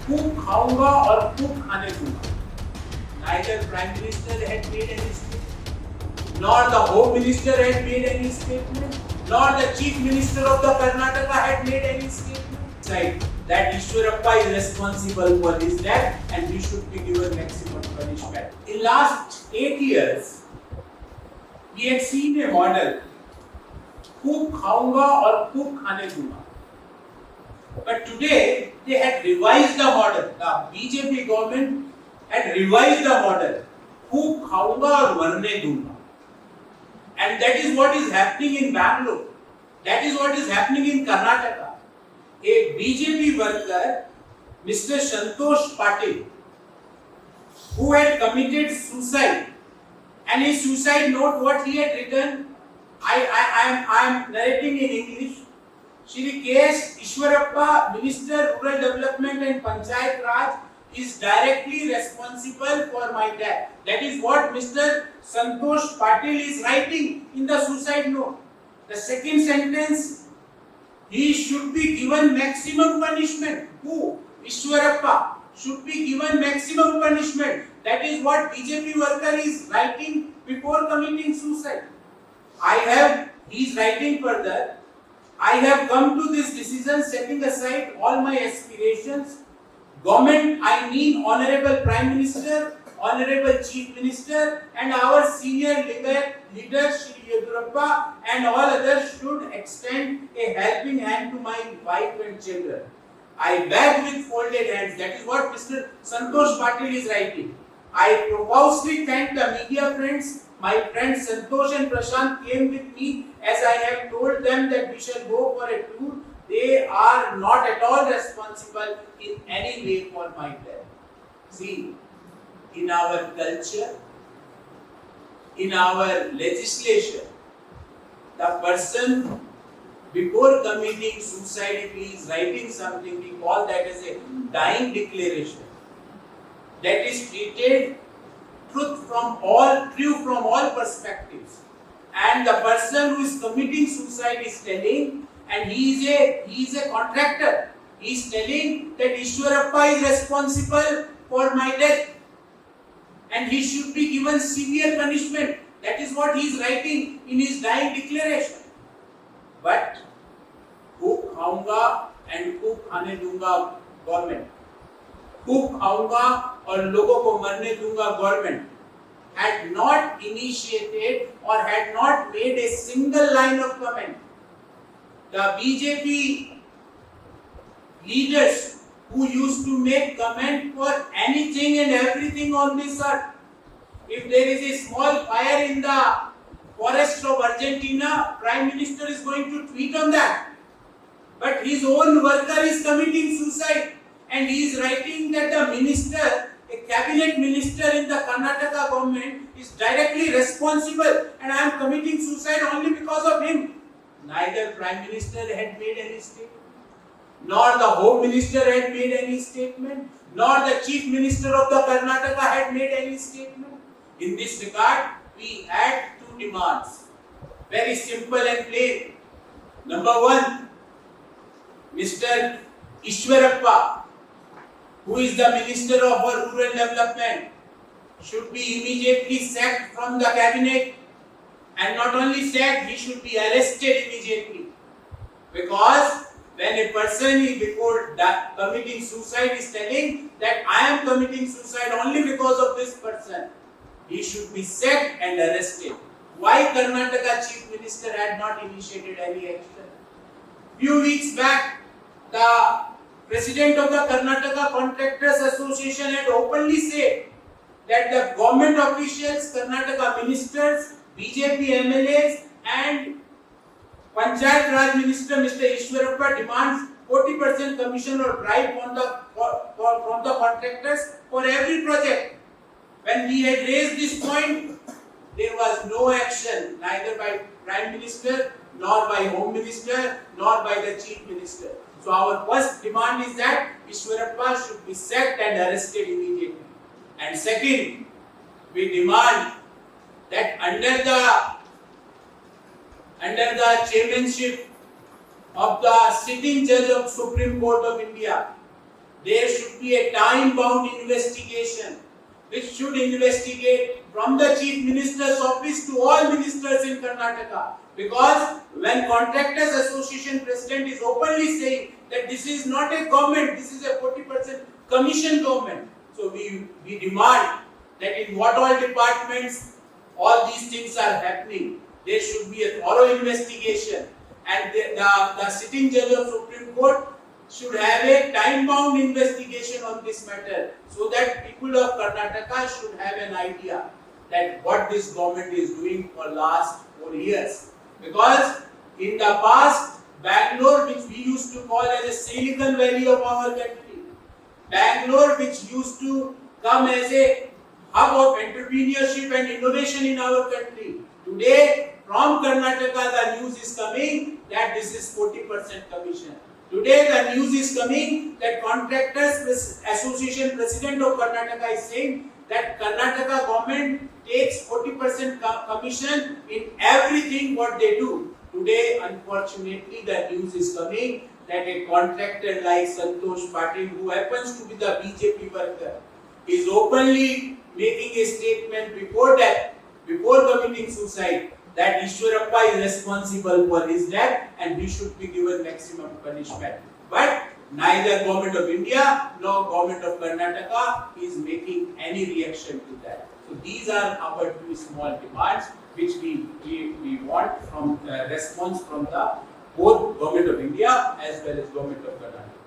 खूब खाऊंगा और खूब खाने दूंगा. Neither Prime Minister had made any statement, nor the Home Minister had made any statement, nor the Chief Minister of the Karnataka had made any statement. Right, that Eshwarappa is responsible for his death and he should be given maximum punishment. In last 8 years, we had seen a model, खूब खाऊंगा और खूब खाने दूंगा. But today they had revised the model. The BJP government had revised the model. खूब खाऊंगा और मरने दूंगा. And that is what is happening in Bangalore. That is what is happening in Karnataka. A BJP worker, Mr. Santosh Patil, who had committed suicide, and his suicide note, what he had written, I am narrating in English. Shri K.S. Eshwarappa, Minister Rural Development and Panchayat Raj, is directly responsible for my death. That is what Mr. Santosh Patil is writing in the suicide note. The second sentence, he should be given maximum punishment. Who? Eshwarappa should be given maximum punishment. That is what BJP worker is writing before committing suicide. He is writing further, I have come to this decision setting aside all my aspirations. Government, I mean Honorable Prime Minister, Honorable Chief Minister and our senior leader Shri Eshwarappa and all others should extend a helping hand to my wife and children. I beg with folded hands. That is what Mr. Santosh Patil is writing. I profusely thank the media friends. My friends Santosh and Prashant came with me as I have told them that we shall go for a tour. They are not at all responsible in any way for my death. See, in our culture, in our legislation, the person before committing suicide, if he is writing something, we call that as a dying declaration. That is treated true from all perspectives. And the person who is committing suicide is telling, and he is a contractor. He is telling that Eshwarappa is responsible for my death, and he should be given severe punishment. That is what he is writing in his dying declaration. But खूब खाऊंगा and खूब खाने दूंगा government, खूब खाऊंगा और लोगों को मरने दूंगा government had not initiated or had not made a single line of comment. The BJP leaders who used to make comment for anything and everything on this earth. If there is a small fire in the forest of Argentina, Prime Minister is going to tweet on that. But his own worker is committing suicide and he is writing that the minister, a cabinet minister in the Karnataka government, is directly responsible and I am committing suicide only because of him. Neither Prime Minister had made any statement, nor the Home Minister had made any statement, nor the Chief Minister of the Karnataka had made any statement. In this regard, we had two demands, very simple and plain. Number one, Mr. Eshwarappa, who is the Minister of Rural Development, should be immediately sacked from the cabinet, and not only sacked, he should be arrested immediately. Because when a person is before committing suicide is telling that I am committing suicide only because of this person, he should be sacked and arrested. Why Karnataka Chief Minister had not initiated any action? Few weeks back, the President of the Karnataka Contractors Association had openly said that the government officials, Karnataka ministers, BJP MLAs and Panchayat Raj Minister Mr. Eshwarappa demands 40% commission or bribe from the contractors for every project. When we had raised this point, there was no action, neither by Prime Minister, nor by Home Minister, nor by the Chief Minister. So our first demand is that Eshwarappa should be sacked and arrested immediately. And second, we demand that under the chairmanship of the sitting judge of Supreme Court of India, there should be a time-bound investigation which should investigate from the Chief Minister's office to all ministers in Karnataka. Because when Contractors Association President is openly saying that this is not a government, this is a 40% commission government. So we demand that in what all departments all these things are happening, there should be a thorough investigation, and the sitting judge of Supreme Court should have a time-bound investigation on this matter, so that people of Karnataka should have an idea that what this government is doing for last 4 years. Because in the past, Bangalore, which we used to call as a Silicon Valley of our country, Bangalore, which used to come as a hub of entrepreneurship and innovation in our country, today from Karnataka the news is coming that this is 40% commission. Today the news is coming that Contractors Association President of Karnataka is saying that Karnataka government takes 40% commission in everything what they do. Today, unfortunately, the news is coming that a contractor like Santosh Patil, who happens to be the BJP worker, is openly making a statement before committing suicide, that Eshwarappa is responsible for his death and he should be given maximum punishment. But neither government of India nor government of Karnataka is making any reaction to that. So these are our two small demands which we want from response from the both government of India as well as government of Karnataka.